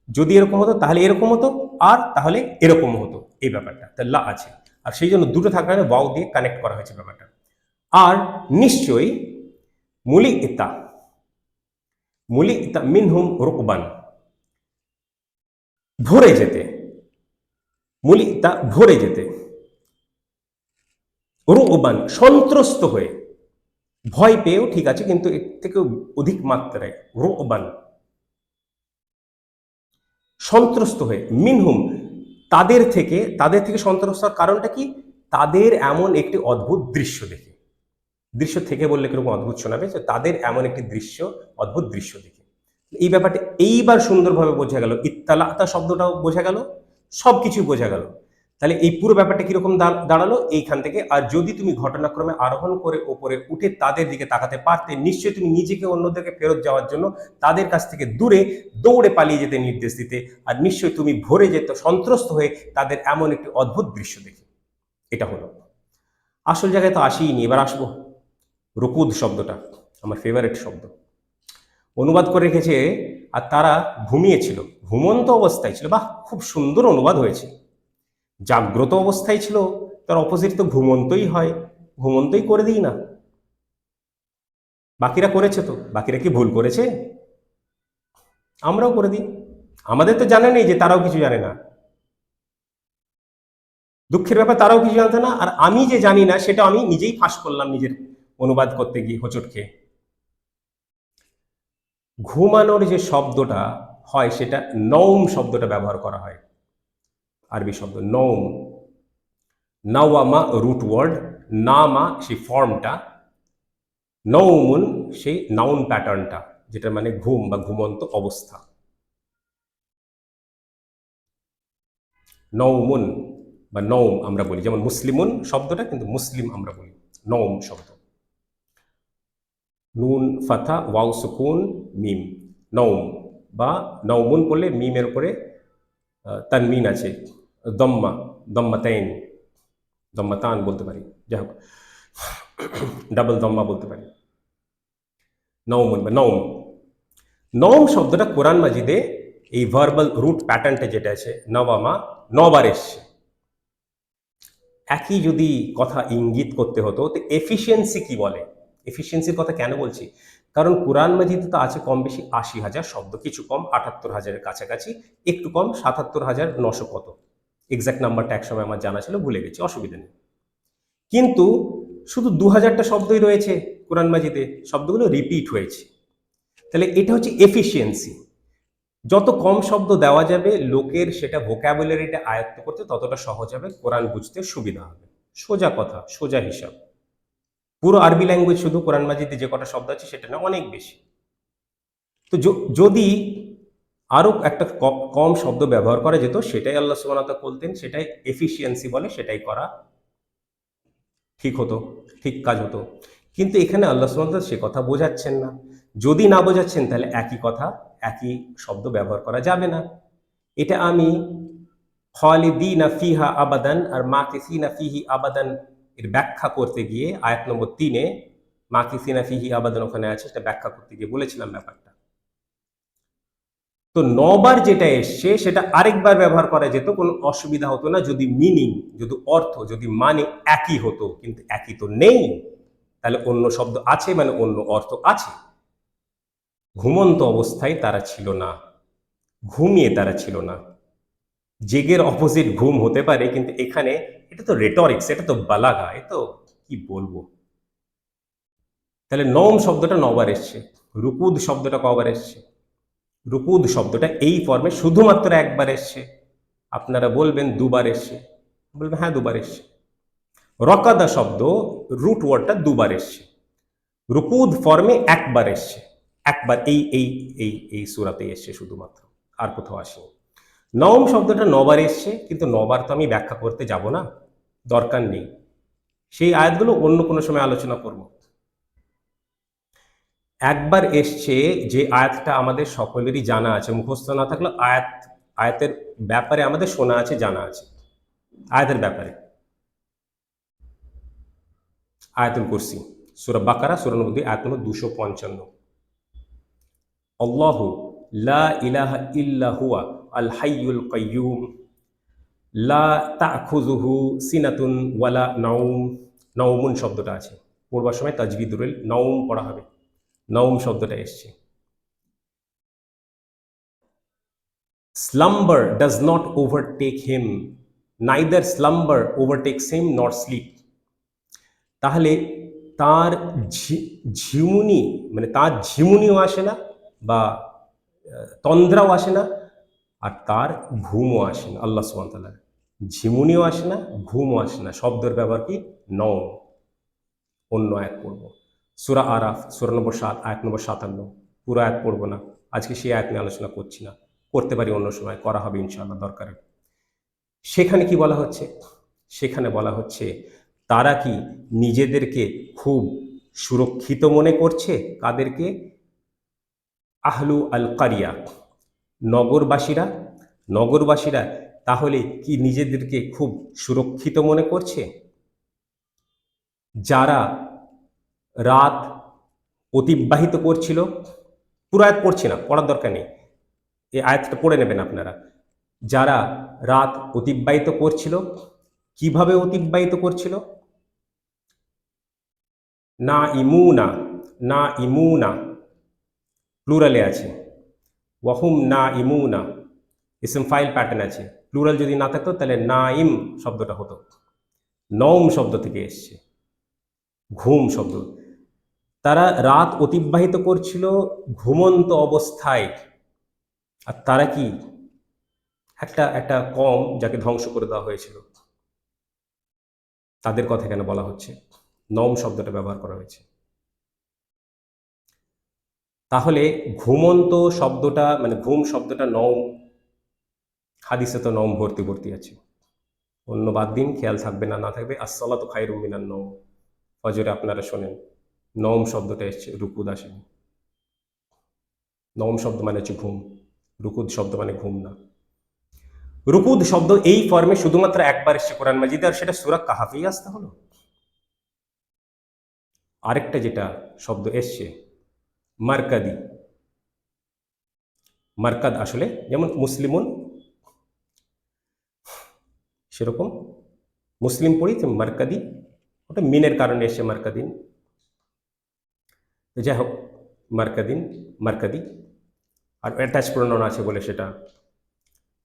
Speaker 1: যদি এরকম হতো তাহলে এরকম হতো, আর তাহলে এরকম হতো, এই ব্যাপারটা তাহলে লা আছে, আর সেই জন্য দুটো থাকার কারণে ওয়াও দিয়ে কানেক্ট করা হয়েছে ব্যাপারটা। আর নিশ্চয়ই মুলি ইতা, মুলি ইতা মিনহুম রুকবান, ভরে যেতে, মুলি ইতা ভরে যেতে, রুকবান সন্ত্রস্ত হয়ে, ভয় পেয়েও ঠিক আছে, কিন্তু এর থেকেও অধিক মাত্রায় রুকবান, সন্ত্রস্ত হয়ে, মিনহুম তাদের থেকে, তাদের থেকে সন্ত্রস্ত হওয়ার কারণটা কি? তাদের এমন একটি অদ্ভুত দৃশ্য দেখে, দৃশ্য থেকে বললে কিরকম অদ্ভুত শোনাবে, যে তাদের এমন একটি দৃশ্য, অদ্ভুত দৃশ্য দেখে। এই ব্যাপারটা এইবার সুন্দরভাবে বোঝা গেল, ইত্তালাতা শব্দটাও বোঝা গেল, সবকিছু বোঝা গেল। তাহলে এই পুরো ব্যাপারটা কিরকম দাঁড়ালো এইখান থেকে। আর যদি তুমি ঘটনাক্রমে আরোহণ করে ওপরে উঠে তাদের দিকে তাকাতে পারতে, নিশ্চয়ই তুমি নিজেকে অন্যদেরকে ফেরত যাওয়ার জন্য তাদের কাছ থেকে দূরে দৌড়ে পালিয়ে যেতে নির্দেশ দিতে, আর নিশ্চয়ই তুমি ভরে যেত সন্ত্রস্ত হয়ে তাদের এমন একটি অদ্ভুত দৃশ্য দেখে। এটা হলো। আসল জায়গায় তো আসিনি, এবার আসবো রুকুদ শব্দটা, আমার ফেভারিট শব্দ। অনুবাদ করে রেখেছে আর তারা ঘুমিয়েছিল, ঘুমন্ত অবস্থায় ছিল। বাহ, খুব সুন্দর অনুবাদ হয়েছে। জাগ্রত অবস্থায় ছিল, তার অপোজিট তো ঘুমন্তই হয়, ঘুমন্তই করে দিই না। বাকিরা করেছে তো, বাকিরা কি ভুল করেছে? আমরাও করে দিই। আমাদের তো জানে নেই যে তারাও কিছু জানে না। দুঃখের ব্যাপার, তারাও কিছু জানতে না, আর আমি যে জানি না সেটা আমি নিজেই ফাঁস করলাম নিজের অনুবাদ করতে গিয়ে হোঁচট খেয়ে। ঘুমানোর যে শব্দটা হয় সেটা নৌম শব্দটা ব্যবহার করা হয়, আরবি শব্দ নৌম। নাওয়ামা রুট ওয়ার্ড, নামা সেই ফর্মটা, নৌমুন সেই নাউন প্যাটার্নটা, যেটা মানে ঘুম বা ঘুমন্ত অবস্থা। নৌমুন বা নৌম আমরা বলি, যেমন মুসলিমুন শব্দটা কিন্তু মুসলিম আমরা বলি, নৌম শব্দ। নুন ফাথা ওয়াও সুকুন মিম, নৌম বা নৌমুন বললে মিমের উপরে তানমিন আছে, দম্মা, দম্মাতাইন, দম্মাতান বলতে পারি, যাই হোক ডাবল দম্মা বলতে পারি, নৌমুন বা নৌম। নৌম শব্দটা কোরআন মাজিদে এই ভার্বাল রুট প্যাটার্নটা যেটা আছে নবামা, নবার এসছে। একই যদি কথা ইঙ্গিত করতে হতো তো এফিসিয়েন্সি কি বলে? এফিসিয়েন্সির কথা কেন বলছি? কারণ কোরআন মাজিদে তো আছে কম বেশি ৮০,০০০ শব্দ, কিছু কম ৭৮,০০০-এর কাছাকাছি, একটু কম ৭৭,৯০০ কত, এক্সাক্ট নাম্বারটা একসময় আমার জানা ছিল, ভুলে গেছি, অসুবিধা নেই। কিন্তু শুধু ২,০০০টা শব্দই রয়েছে কোরআন মাজিদে, শব্দগুলো রিপিট হয়েছে। তাহলে এটা হচ্ছে এফিসিয়েন্সি। যত কম শব্দ দেওয়া যাবে লোকের সেটা ভোক্যাবুলারিটা আয়ত্ত করতে ততটা সহজ হবে, কোরআন বুঝতে সুবিধা হবে। সোজা কথা, সোজা হিসাব। পুরো আরবি ল্যাঙ্গুয়েজ শুধু কোরআন মাজিদে যে কটা শব্দ আছে সেটা না, অনেক বেশি। তো যদি আরো একটা কম শব্দ ব্যবহার করা যেত, সেটাই আল্লাহ সুবহানাহু ওয়া তাআলা বলতেন, সেটাই এফিসিয়েন্সি বলে, সেটাই করা ঠিক হতো, ঠিক কাজ হতো। কিন্তু এখানে আল্লাহ সুবহানাহু ওয়া তাআলা সে কথা বোঝাচ্ছেন না। যদি না বোঝাচ্ছেন তাহলে একই কথা, একই শব্দ ব্যবহার করা যাবে না। এটা আমি খালিদিনা ফিহা আবাদান আর মাকিসিনা ফিহি আবাদান এর ব্যাখ্যা করতে গিয়ে আয়াত নম্বর ৩-এ মাকিসিনা ফিহি আবাদান ওখানে আছে, সেটা ব্যাখ্যা করতে গিয়ে বলেছিলাম ব্যাপারটা। তো ৯ বার যেটা এসছে সেটা আরেকবার ব্যবহার করা যেত, কোনো অসুবিধা হতো না, যদি মিনিং, যদি অর্থ, যদি মানে একই হতো। কিন্তু একই তো নেই, তাহলে অন্য শব্দ আছে মানে অন্য অর্থ আছে। ঘুমন্ত অবস্থায় তারা ছিল না, ঘুমিয়ে তারা ছিল না। জেগের অপোজিট ঘুম হতে পারে, কিন্তু এখানে এটা তো রেটরিক্স, এটা তো বালাগা, এ তো কি বলবো। তাহলে নওম শব্দটা ৯ বার এসছে। রুকুদ শব্দটা কবার এসছে? রুকুদ শব্দটা এই ফর্মে শুধুমাত্র একবার এসছে। আপনারা বলবেন ২ বার এসছে, বলবেন হ্যাঁ ২ বার এসছে। রকাদা শব্দ রুট ওয়ার্ডটা ২ বার এসছে। রুকুদ ফর্মে একবার এসছে, একবার এই এই এই এই সূরাতে এসছে শুধুমাত্র, আর কোথাও আসেনি। নওম শব্দটা ৯ বার এসছে, কিন্তু ৯ বার তো আমি ব্যাখ্যা করতে যাব না, দরকার নেই। সেই আয়াতগুলো অন্য কোনো সময় আলোচনা করব। একবার এসছে যে আয়াতটা আমাদের সকলেরই জানা আছে, মুখস্থ না থাকলে আয়াতের ব্যাপারে আমাদের শোনা আছে, জানা আছে। আয়াতের ব্যাপারে আয়াতুল কুরসি, সূরা বাকারা সূরা নম্বর ২ আয়াত নম্বর ২৫৫। আল্লাহু লা ইলাহা ইল্লা হুয়া আল হাইয়ুল কাইয়্যুম লা তাখুযুহু সিনাতুন ওয়ালা নাওম। নাওমুন শব্দটা আছে, পড়বার সময় তাজবিদুল নাওম পড়া হবে। নাওম শব্দটা এসছে। Slumber does not overtake him, neither slumber ওভারটেকস him not slip. তাহলে তার ঝিমুনি, মানে তার ঝিমুনিও আসে না, বা তন্দ্রাও আসে না, আর তার ঘুমও আসে না। আল্লাহ সুবহানাহু ওয়া তাআলা ঝিমুনিও আসে না, ঘুমও আসে না, শব্দের ব্যবহার কি? নওম। অন্য আয়াত পড়ব, সূরা আরাফ সূরা নম্বর ৭ আয়াত নম্বর ৫৭। পুরো আয়াত পড়ব না, আজকে সেই আয়াত নিয়ে আলোচনা করছি না, করতে পারি অন্য সময়, করা হবে ইনশাআল্লাহ দরকারে। সেখানে কি বলা হচ্ছে? সেখানে বলা হচ্ছে তারা কি নিজেদেরকে খুব সুরক্ষিত মনে করছে? কাদেরকে? আহলু আল কারিয়া, নগরবাসীরা। নগরবাসীরা তাহলে কি নিজেদেরকে খুব সুরক্ষিত মনে করছে? যারা রাত অতিবাহিত করছিল, পুরো আয়াত পড়ছি না, পড়ার দরকার নেই, এই আয়াতটা পড়ে নেবেন আপনারা। যারা রাত অতিবাহিত করছিল, কিভাবে অতিবাহিত করছিল? না ইমুনা, না ইমুনা প্লুরালে আছে, ওয়াহুম না ইমুনা ইসম ফাইল প্যাটার্ন আছে। প্লুরাল যদি না থাকতো তাহলে নাইম শব্দটা হতো, নওম শব্দ থেকে এসছে, ঘুম শব্দ। তারা রাত অতিবাহিত করছিল ঘুমন্ত অবস্থায়। আর তারা কি একটা একটা কম যাকে ধ্বংস করে দেওয়া হয়েছিল, তাদের কথা কেন বলা হচ্ছে? নওম শব্দটা ব্যবহার করা হয়েছে। তাহলে ঘুমন্ত শব্দটা, মানে ঘুম শব্দটা নওম, হাদিসে তো নওম ভর্তি ভর্তি আছে। অন্য বাদ দিন, খেয়াল থাকবে না না থাকবে, আসসালাতু খায়রুম মিনান নওম, ফজরে আপনারা শোনেন নওম শব্দটা এসছে, রুকুদ আসেনি। নওম শব্দ মানে হচ্ছে ঘুম, রুকুদ শব্দ মানে ঘুম না। রুকুদ শব্দ এই ফর্মে শুধুমাত্র একবার এসছে কোরআন মাজিদে, আর সেটা সূরা কাহাফেই আসতে হলো। আরেকটা যেটা শব্দ এসছে মারকাদি, মারকাদ আসলে যেমন মুসলিমুন, সেরকম মুসলিম পড়ি তো মারকাদি, ওটা মিনের কারণে এসে মারকাদিন। যাই হোক, মার্কাদিন, মার্কাদি, আর অ্যাটাচ প্রোনাউন আছে বলে সেটা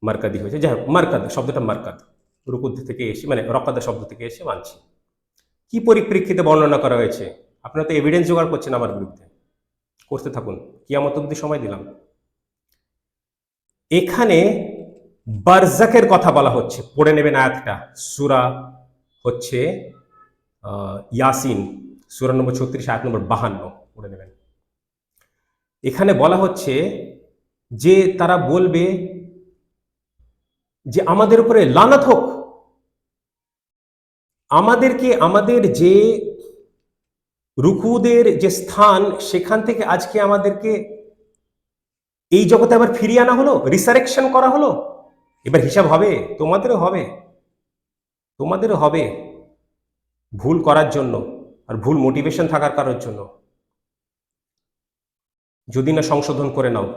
Speaker 1: মার্কাদি হয়েছে। যাই হোক, মার্কাদ শব্দটা মার্কাদ রুকুদ থেকে এসে, মানে রকাদা শব্দ থেকে এসে মানছি। কি পরিপ্রেক্ষিতে বর্ণনা করা হয়েছে? আপনারা তো এভিডেন্স জোগাড় করছেন আমার বিরুদ্ধে, করতে থাকুন, কিয়ামত অবধি সময় দিলাম। এখানে বারজাকের কথা বলা হচ্ছে, পড়ে নেবেন আয়াতটা, সূরা হচ্ছে ইয়াসিন, সূরা নম্বর 36 আয়াত নম্বর 52, পড়ে নেবেন। এখানে বলা হচ্ছে যে তারা বলবে যে আমাদের উপরে লানত হোক, আমাদেরকে আমাদের যে রুকুদের যে স্থান সেখান থেকে আজকে আমাদেরকে এই জগতে আবার ফিরিয়ে আনা হলো, রিসারেকশন করা হলো। এবার হিসাব হবে, তোমাদেরও হবে, তোমাদেরও হবে, ভুল করার জন্য আর ভুল মোটিভেশন থাকার কারোর জন্য, যদি না সংশোধন করে নাও।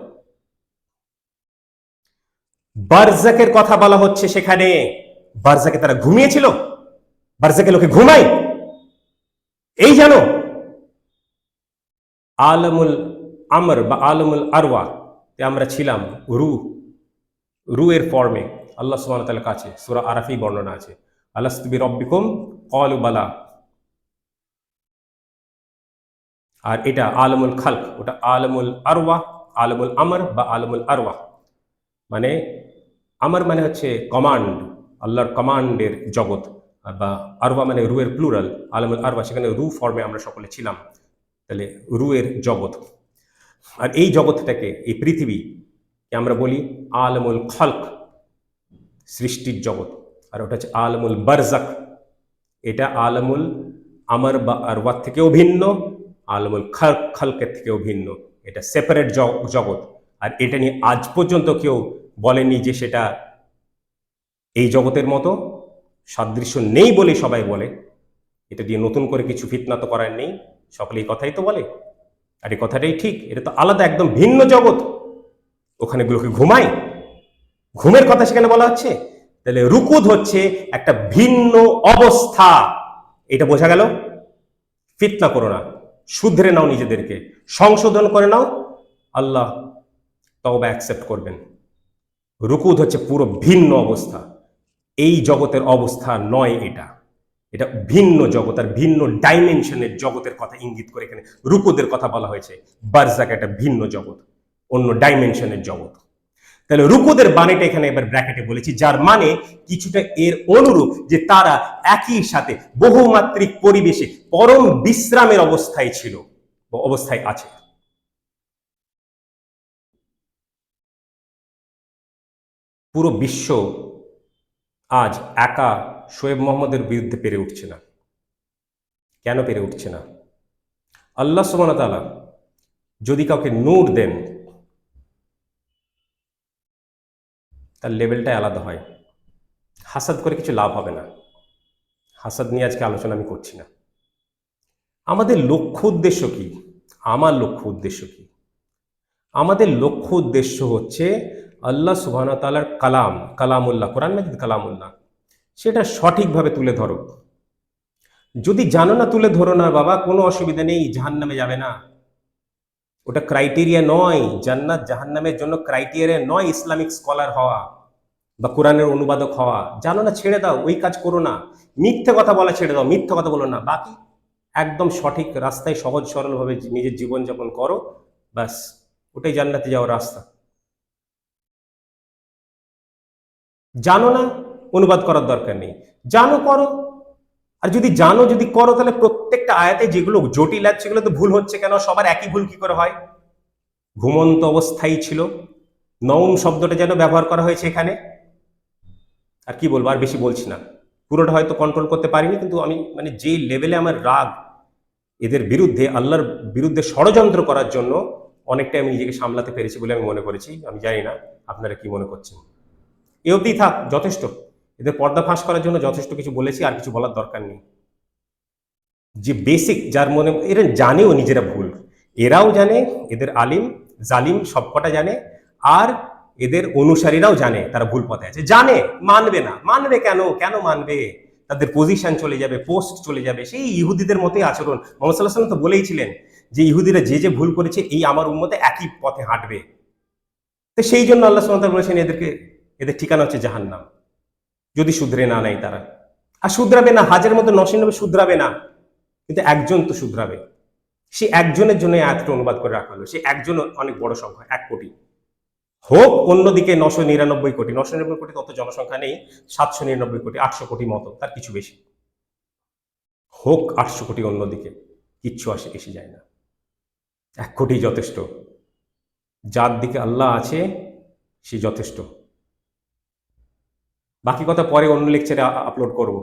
Speaker 1: বারজাকের কথা বলা হচ্ছে সেখানে। বারজাকে তারা ঘুমিয়েছিল? বারজাকে লোকে ঘুমায়? এই জানো আলমুল আমর বা আলমুল আরওয়া আমরা ছিলাম রু এর ফর্মে আল্লাহ সুবহানাহু ওয়া তাআলার কাছে। সূরা আরাফি বর্ণনা আছে, আলাস্তু বিরব্বিকুম ক্বালু বালা। আর এটা আলমুল খালক, ওটা আলমুল আরওয়া, আলমুল আমর বা আলমুল আরওয়া। মানে আমর মানে হচ্ছে কমান্ড, আল্লাহর কমান্ডের জগৎ, বা আরওয়া মানে রু এর প্লুরাল, আলমুল আরওয়া, সেখানে রু ফর্মে আমরা সকলে ছিলাম। তাহলে রু এর জগৎ। আর এই জগৎটাকে, এই পৃথিবীকে আমরা বলি আলমুল খালক, সৃষ্টির জগৎ। আর ওটা হচ্ছে আলমুল বারজাক, এটা আলমুল আমর বা আরওয়ার থেকেও ভিন্ন, আলমুল খালকের থেকেও ভিন্ন, এটা সেপারেট জগৎ। আর এটা নিয়ে আজ পর্যন্ত কেউ বলেনি যে সেটা এই জগতের মতো, সাদৃশ্য নেই বলে সবাই বলে। এটা দিয়ে নতুন করে কিছু ফিতনা তো করার নেই, সকলে এই কথাই তো বলে। আর এই কথাটাই ঠিক, এটা তো আলাদা, একদম ভিন্ন জগৎ। ওখানে গুলোকে ঘুমায়, ঘুমের কথা সেখানে বলা হচ্ছে। তাহলে রুকুদ হচ্ছে একটা ভিন্ন অবস্থা, এটা বোঝা গেল। ফিতনা করো না, শুধরে নাও নিজেদেরকে, সংশোধন করে নাও, আল্লাহ তওবা অ্যাকসেপ্ট করবেন। রুকুদ হচ্ছে পুরো ভিন্ন অবস্থা, এই জগতের অবস্থা নয় এটা, এটা ভিন্ন জগৎ আর ভিন্ন ডাইমেনশনের জগতের কথা ইঙ্গিত করে এখানে রুকুদের কথা বলা হয়েছে। বারজাক একটা ভিন্ন জগৎ, অন্য ডাইমেনশনের জগৎ। তাহলে রুকুদের বাণীটা এখানে এবার ব্র্যাকেটে বলেছি, যার মানে কিছুটা এর অনুরূপ যে তারা একই সাথে বহুমাত্রিক পরিবেশে পরম বিশ্রামের অবস্থায় ছিল, অবস্থায় আছে। পুরো বিশ্ব আজ একা শোয়েব মোহাম্মদের বিরুদ্ধে পেরে উঠছে না। কেন পেরে উঠছে না? আল্লাহ সুবহানাহু ওয়া তাআলা যদি কাউকে নূর দেন, তার লেভেলটাই আলাদা হয়। হাসাদ করে কিছু লাভ হবে না, হাসাদ নিয়ে আজকে আলোচনা আমি করছি না। আমাদের লক্ষ্য উদ্দেশ্য কি? আমার লক্ষ্য উদ্দেশ্য কি? আমাদের লক্ষ্য উদ্দেশ্য হচ্ছে আল্লাহ সুবহানাহু ওয়া তাআলার কালাম, কালামুল্লাহ, কোরআন মাজিদ কালামুল্লাহ, সেটা সঠিকভাবে তুলে ধরো। যদি জানো না, তুলে ধরো না বাবা, কোনো অসুবিধা নেই, জাহান্নামে যাবে না। ওটা ক্রাইটেরিয়া নয়, জান্নাত জাহান্নামের জন্য ক্রাইটেরিয়া নয় ইসলামিক স্কলার হওয়া বা কোরআনের অনুবাদক হওয়া। জানো না, ছেড়ে দাও, ওই কাজ করো না। মিথ্যে কথা বলা ছেড়ে দাও, মিথ্যে কথা বলো না। বাকি একদম সঠিক রাস্তায় সহজ সরলভাবে নিজের জীবনযাপন করো, ব্যাস, ওটাই জান্নাতে যাওয়ার রাস্তা। জানো না, অনুবাদ করার দরকার নেই, জানো করো। আর যদি জানো, যদি করো, তাহলে প্রত্যেকটা আয়াতে যেগুলো জটিল আছে সেগুলো তো ভুল হচ্ছে কেন? সবার একই ভুল কি করে হয়? ঘুমন্ত অবস্থায় ছিল, নওম শব্দটা যেন ব্যবহার করা হয়েছে এখানে। আর কি বলবো, আর বেশি বলছি না, পুরোটা হয়তো কন্ট্রোল করতে পারিনি, কিন্তু আমি মানে যে লেভেলে আমার রাগ এদের বিরুদ্ধে, আল্লাহর বিরুদ্ধে ষড়যন্ত্র করার জন্য, অনেকটাই আমি নিজেকে সামলাতে পেরেছি বলে আমি মনে করেছি। আমি জানি না আপনারা কি মনে করছেন। এ অবধি থাক, যথেষ্ট। এদের পর্দা ফাঁস করার জন্য যথেষ্ট কিছু বলেছি, আর কিছু বলার দরকার নেই। যে বেসিক, যার মনে, এরা জানেও নিজেরা ভুল, এরাও জানে, এদের আলিম জালিম সবকটা জানে, আর এদের অনুসারীরাও জানে তারা ভুল পথে আছে, জানে, মানবে না। মানবে কেন? কেন মানবে? তাদের পজিশন চলে যাবে, পোস্ট চলে যাবে, সেই ইহুদিদের মতোই আচরণ। মোহাম্মদ সাল্লাল্লাহু আলাইহি ওয়াসাল্লাম তো বলেইছিলেন যে ইহুদিরা যে যে ভুল করেছে এই আমার উম্মতে একই পথে হাঁটবে। তো সেই জন্য আল্লাহ সুবহানাহু ওয়া তাআলা বলেছেন এদের ঠিকানা হচ্ছে জাহান্নাম, যদি শুধরে না নেয় তারা। আর শুধরাবে না, হাজারের মধ্যে ৯৯ শুধরাবে না, কিন্তু একজন তো শুধরাবে। সে একজনের জন্য আয়াতটা অনুবাদ করে রাখা হলো। সে একজন অনেক বড় সংখ্যা, ১ কোটি। হোক অন্যদিকে ৯৯৯ কোটি, ৯৯৯ কোটি তত জনসংখ্যা নেই, ৭৯৯ কোটি, ৮০০ কোটি মতো, তার কিছু বেশি। হোক ৮০০ কোটি অন্যদিকে, কিচ্ছু এসে যায় না। ১ কোটি যথেষ্ট। যার দিকে আল্লাহ আছে সে যথেষ্ট। বাকি কথা পরে অন্য লেকচারে আপলোড করব।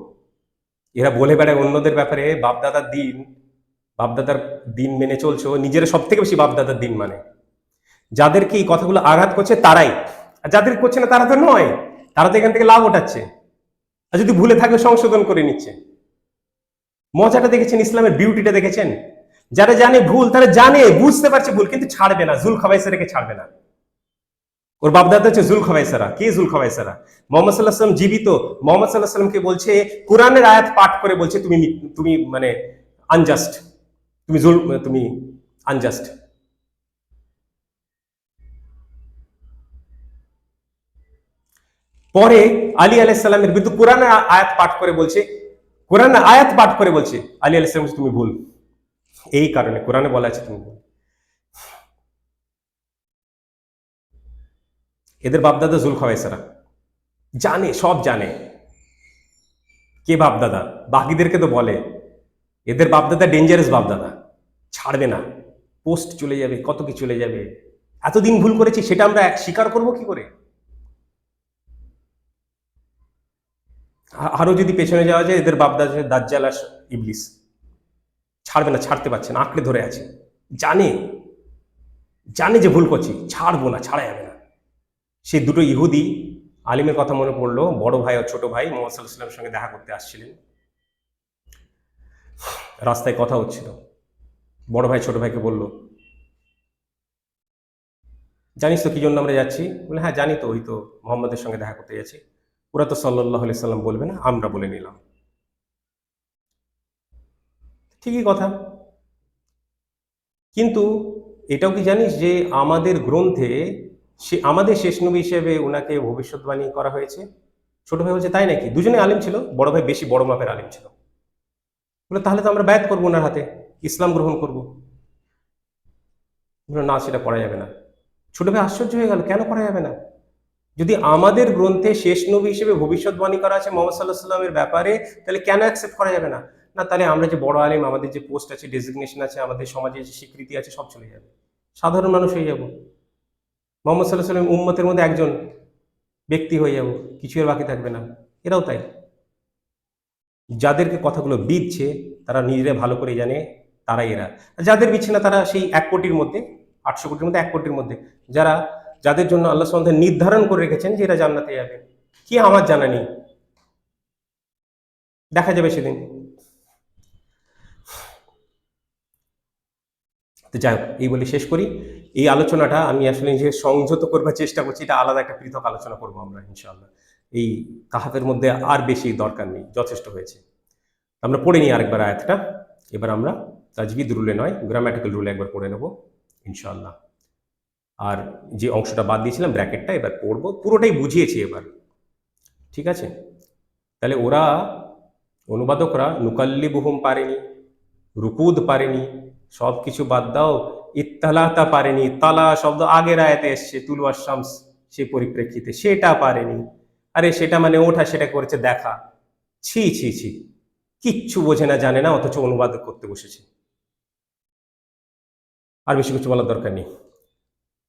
Speaker 1: এরা বলে বেড়ায় অন্যদের ব্যাপারে, বাপদাদার দিন মেনে চলছো, নিজেরা সব থেকে বেশি বাপদাদার দিন মানে। যাদেরকে এই কথাগুলো আঘাত করছে তারাই, আর যাদের করছে না তারা তো নয়, তারা তো এখান থেকে লাভ ওঠাচ্ছে, আর যদি ভুলে থাকে সংশোধন করে নিচ্ছে। মজাটা দেখেছেন, ইসলামের বিউটিটা দেখেছেন? যারা জানে ভুল, তারা জানে, বুঝতে পারছে ভুল, কিন্তু ছাড়বে না, জুল খাবাইসারাকে ছাড়বে না। ওর বাপদাদা হচ্ছে জুল খাবাইসারা। কে জুল খাবাইসারা? মোহাম্মদ সাল্লাল্লাহু আলাইহি ওয়াসাল্লাম জীবিত, মোহাম্মদ সাল্লাল্লাহু আলাইহি ওয়াসাল্লামকে বলছে, কোরআনের আয়াত পাঠ করে বলছে তুমি মানে আনজাস্ট, তুমি আনজাস্ট। পরে আলী আলাইহিস সালামের বিরুদ্ধে কোরআনের আয়াত পাঠ করে বলছে, আলী আলাইহিস সালাম তুমি ভুল, এই কারণে কোরআনে বলা আছে তুমি ভুল। এদের বাপদাদা জুল খাওয়াইসারা, জানে, সব জানে কে বাপদাদা, বাকিদেরকে তো বলে। এদের বাপদাদা ডেঞ্জারাস বাপদাদা, ছাড়বে না, পোস্ট চলে যাবে, কত কি চলে যাবে। এতদিন ভুল করেছি সেটা আমরা স্বীকার করব কি করে? আরো যদি পেছনে যাওয়া যায়, এদের বাপদাদা দাজ্জাল আর ইবলিস, ছাড়বে না, ছাড়তে পারছে না, আঁকড়ে ধরে আছে, জানে যে ভুল করছি, ছাড়বো না, ছাড়া যাবে না। সেই দুটো ইহুদি, আলিমের কথা মনে পড়লো, বড় ভাই আর ছোট ভাই মুহাম্মদ সাল্লাল্লাহু আলাইহি ওয়াসাল্লামের সঙ্গে দেখা করতে আসছিলেন, রাস্তায় কথা হচ্ছিল। বড় ভাই ছোট ভাইকে বলল, জানিস তো কি জন্য আমরা যাচ্ছি? বলে, হ্যাঁ জানি তো, ওই তো মোহাম্মদের সঙ্গে দেখা করতে যাচ্ছি। ওরা তো সাল্লাল্লাহু আলাইহি সাল্লাম বলবে না, আমরা বলে নিলাম। ঠিকই কথা, কিন্তু এটাও কি জানিস যে আমাদের গ্রন্থে আমাদের শেষ নবী হিসেবে ওনাকে ভবিষ্যৎবাণী করা হয়েছে? ছোট ভাই বলছে, তাই নাকি? দুজনে আলিম ছিল, বড় ভাই বেশি বড় মাপের আলিম ছিল। বলে, তাহলে তো আমরা বায়াত করবো ওনার হাতে, ইসলাম গ্রহণ করবো। না, সেটা করা যাবে না। ছোট ভাই আশ্চর্য হয়ে গেল, কেন করা যাবে না? যদি আমাদের গ্রন্থে শেষ নবী হিসেবে ভবিষ্যৎবাণী করা আছে মোহাম্মদ সাল্লাল্লাহু আলাইহি ওয়াসাল্লামের ব্যাপারে, তাহলে কেন অ্যাকসেপ্ট করা যাবে না? না, তাহলে আমরা যে বড় আলিম, আমাদের যে পোস্ট আছে, ডেজিগনেশন আছে, আমাদের সমাজে যে স্বীকৃতি আছে, সব চলে যাবে, সাধারণ মানুষ হয়ে যাব, মোহাম্মদ সাল্লাল্লাহু আলাইহি ওয়াসাল্লাম উম্মতের মধ্যে একজন ব্যক্তি হয়ে যাব, কিছু আর বাকি থাকবে না। এরাও তাই, যাদেরকে কথাগুলো বিধছে তারা নিজেরা ভালো করে জানে তারাই এরা। যাদের বিচ্ছে না তারা সেই ১ কোটির মধ্যে, ৮০০ কোটির মধ্যে ১ কোটির মধ্যে, যাদের জন্য আল্লাহ সুবহানাহু ওয়া তাআলা নির্ধারণ করে রেখেছেন যে এরা জান্নাতে যাবে। কি আমার জানা নেই, দেখা যাবে সেদিন। তো যাই হোক, এই বলে শেষ করি। এই আলোচনাটা আমি আসলে যে সংযত করবার চেষ্টা করছি, এটা আলাদা একটা পৃথক আলোচনা করবো আমরা ইনশাআল্লাহ। এই কাহাফের মধ্যে আর বেশি দরকার নেই, যথেষ্ট হয়েছে। আমরা পড়ে নিই আরেকবার আয়াতটা। এবার আমরা তাজবিদ রুলে নয়, গ্রামাটিক্যাল রুলে একবার পড়ে নেব ইনশাআল্লাহ। আর যে অংশটা বাদ দিয়েছিলাম ব্র্যাকেটটা, এবার পড়বো, পুরোটাই বুঝিয়েছি এবার, ঠিক আছে? তাহলে ওরা, অনুবাদকরা নুকাল্লিবুহুম পারেনি, রুকুদ পারেনি, সব কিছু বাদ দাও, ইত্তালাতা পারেনি। তালা শব্দ আগের আয়াতে এসছে, তুলু আশ-শামস, সেই পরিপ্রেক্ষিতে সেটা পারেনি। আরে সেটা মানে ওঠা, সেটা করেছে দেখা। ছি ছি ছি, কিচ্ছু বোঝে না, জানে না, অথচ অনুবাদ করতে বসেছে। আর বেশি কিছু বলার দরকার নেই।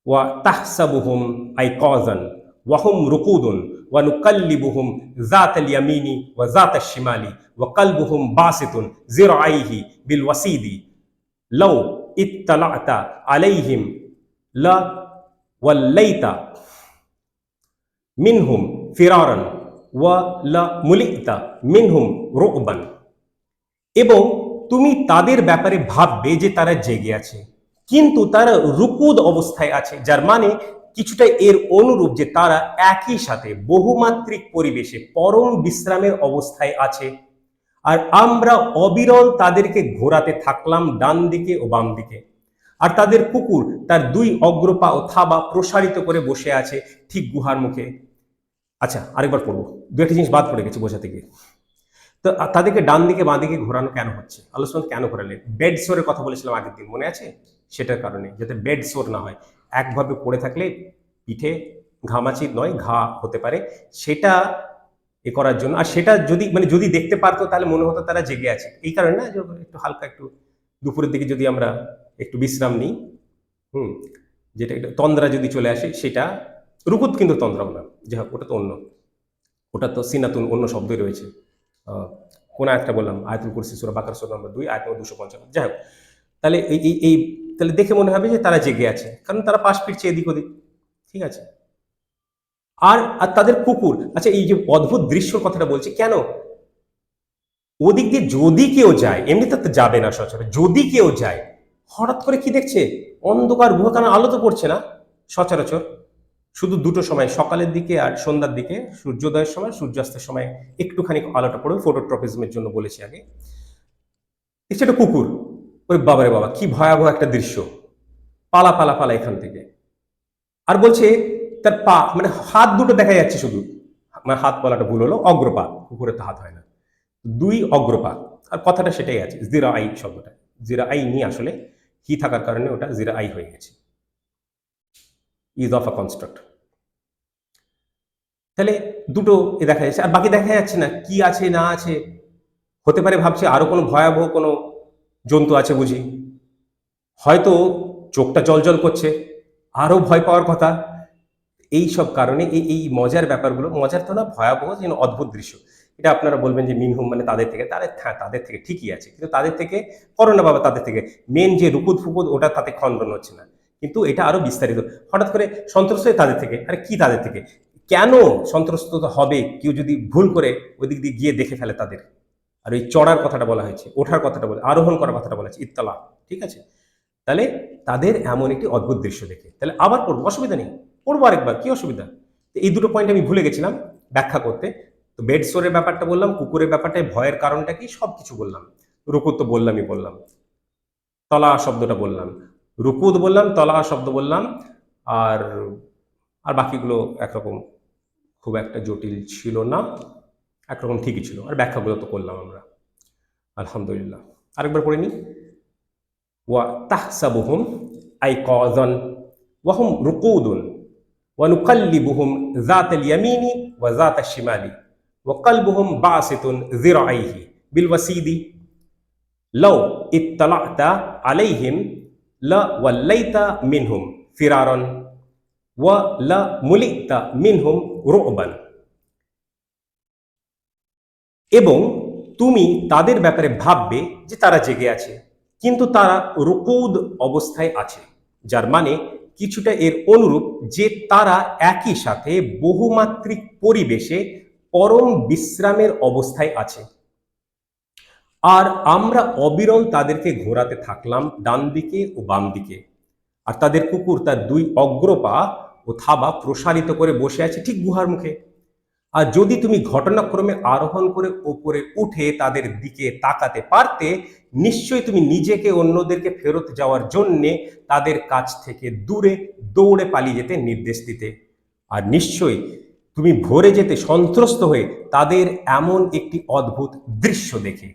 Speaker 1: ওয়া তাহসাবুহুম আইকাযান ওয়া হুম রুকুদুন ওয়া নুকাল্লিবুহুম যাতাল ইয়ামিনি ওয়া যাতাশ শিমালি ওয়া কালবুহুম বাসিতুন যিরাইহি বিল ওয়াসিদি লাউ ইত্তালা'তা আলাইহিম লা ওয়াল্লাইতা মিনহুম ফিরারান ওয়া লা মুলিতা মিনহুম রুকবান। এবং তুমি তাদের ব্যাপারে ভাববে যে তারা জেগে আছে, কিন্তু তারা রুকুদ অবস্থায় আছে, যার মানে কিছুটা এর অনুরূপ যে তারা একই সাথে বহুমাত্রিক পরিবেশে পরম বিশ্রামের অবস্থায় আছে, আর আমরা অবিরল তাদেরকে ঘোরাতে থাকলাম ডান দিকে ও বাম দিকে। আর তাদের কুকুর তার দুই অগ্রপা ও থাবা প্রসারিত করে বসে আছে ঠিক গুহার মুখে। আচ্ছা, আরেকবার পড়বো, দু একটা জিনিস বাদ পড়ে গেছে বোঝাতে গিয়ে। তো তাদেরকে ডান দিকে বাঁ দিকে ঘোরানো কেন হচ্ছে, আল্লাহ সুবহানাহু কেন ঘোরালেন? বেড সোরের কথা বলেছিলাম আগের দিন, মনে আছে? সেটার কারণে, যাতে বেড সোর না হয়, একভাবে পড়ে থাকলে পিঠে ঘামাচি নয় ঘা হতে পারে, সেটা এ করার জন্য। আর সেটা যদি যদি দেখতে পারতো তাহলে মনে হতো তারা জেগে আছে, এই কারণে না, যে একটু হালকা একটু দুপুরের দিকে যদি আমরা একটু বিশ্রাম নিই, যেটা একটু তন্দ্রা যদি চলে আসে, সেটা রুকুত কিন্তু তন্দ্রাও না, যাই হোক ওটা তো অন্য, ওটা তো সিনাতুন, অন্য শব্দই রয়েছে। কোন আয়াতটা বললাম? আয়াতুল কুরসি, সূরা বাকারা সূরা নম্বর 2 আয়াত নম্বর 255। যাই হোক, তাহলে এই তাহলে দেখে মনে হবে যে তারা জেগে আছে, কারণ তারা পাশ ফিরছে এদিক ওদিক, ঠিক আছে। আর তাদের কুকুর, আচ্ছা এই যে অদ্ভুত দৃশ্যর কথাটা বলছি কেন, ওদিক দিয়ে যদি কেউ যায়, এমনিতে তো যাবে না সচরাচর, যদি কেউ যায় হঠাৎ করে কি দেখছে, অন্ধকার গুহা, কারণ আলো তো পড়ছে না সচরাচর, শুধু দুটো সময়, সকালের দিকে আর সন্ধ্যার দিকে, সূর্যোদয়ের সময় সূর্যাস্তের সময় একটুখানি আলোটা পড়বে, ফটোট্রপিজমের জন্য বলেছি আগে। দেখছি একটা কুকুর, ওই বাবারে বাবা কি ভয়াবহ একটা দৃশ্য, পালা পালা পালা এখান থেকে। আর বলছে তার পা, হাত দুটো দেখা যাচ্ছে শুধু, হাত বলাটা ভুল হলো, অগ্রপা, কুকুরের তো হাত হয় না, দুই অগ্রপা। আর কথাটা সেটাই আছে, জিরা আই শব্দটা, জিরা আই নিয়ে আসলে কি থাকার কারণে ওটা জিরা আই হয়ে গেছে, ইজ অফ আ কনস্ট্রাক্ট। তাহলে দুটো দেখা যাচ্ছে, আর বাকি দেখা যাচ্ছে না, কি আছে না আছে, হতে পারে ভাবছি আরো কোনো ভয়াবহ কোনো জন্তু আছে বুঝি, হয়তো চোখটা জলজল করছে, আরো ভয় পাওয়ার কথা। এই সব কারণে এই মজার ব্যাপারগুলো, মজার তো না, ভয়াবহ যেন অদ্ভুত দৃশ্য। এটা আপনারা বলবেন যে মিনহুম তাদের থেকে, তাদের থেকে ঠিকই আছে, কিন্তু তাদের থেকে করো না বাবা, তাদের থেকে মেন যে রুকুদ ফুকুদ ওটা তাতে খণ্ডন হচ্ছে না, কিন্তু এটা আরো বিস্তারিত। হঠাৎ করে সন্ত্রস্ত হয়ে তাদের থেকে, আরে কি তাদের থেকে, কেন সন্ত্রস্ত হবে কেউ যদি ভুল করে ওই দিক দিয়ে গিয়ে দেখে ফেলে তাদের। আর ওই চড়ার কথাটা বলা হয়েছে, ওঠার কথাটা বলে, আরোহণ করার কথাটা বলা হয়েছে, ইত্তলা, ঠিক আছে। তাহলে তাদের এমন একটি অদ্ভুত দৃশ্য দেখে, তাহলে আবার পড়বো, অসুবিধা নেই, পড়বো আরেকবার, কি অসুবিধা। এই দুটো পয়েন্ট আমি ভুলে গেছিলাম ব্যাখ্যা করতে। তো বেড সোরের ব্যাপারটা বললাম, কুকুরের ব্যাপারটায় ভয়ের কারণটা কি, সবকিছু বললাম। রুকুদ তো বললাম, তলা শব্দটা বললাম, রুকুদ বললাম, তলা শব্দ বললাম, আর আর বাকিগুলো একরকম খুব একটা জটিল ছিল না, একরকম ঠিকই ছিল, আর ব্যাখ্যাগুলো তো করলাম আমরা, আলহামদুলিল্লাহ। আরেকবার পড়ে নিই। ওয়া তাহসাবুহুম আইকাযান ওয়া হুম রুকুদুন ওয়া নুকাল্লিবুহুম যাতাল ইয়ামিনি ওয়া যাতাশ শিমালি ওয়া কলবুহুম বাসিতুন যিরাইহি বিল ওয়াসিদি লাউ ইত্তালা'তা আলাইহিম লা ওয়াল্লাইতা মিনহুম ফিরারান ওয়া লা মুলিতা মিনহুম রু'বান। এবং তুমি তাদের ব্যাপারে ভাববে যে তারা জেগে আছে, কিন্তু তারা রুকুদ অবস্থায় আছে, যার মানে কিছুটা এর অনুরূপ যে তারা একই সাথে বহুমাত্রিক পরিবেশে পরম বিশ্রামের অবস্থায় আছে। আর আমরা অবিরল তাদেরকে ঘোরাতে থাকলাম ডান দিকে ও বাম দিকে, আর তাদের কুকুর তার দুই অগ্রপা ও থাবা প্রসারিত করে বসে আছে ঠিক গুহার মুখে। আর যদি তুমি ঘটনাক্রমে আরোহণ করে ওপরে উঠে তাদের দিকে তাকাতে পারতে, নিশ্চয়ই তুমি নিজেকে অন্যদেরকে ফেরত যাওয়ার জন্যে তাদের কাছ থেকে দূরে দৌড়ে পালিয়ে যেতে নির্দেশ দিতে। আর নিশ্চয়ই তুমি ভরে যেতে সন্ত্রস্ত হয়ে তাদের এমন একটি অদ্ভুত দৃশ্য দেখে।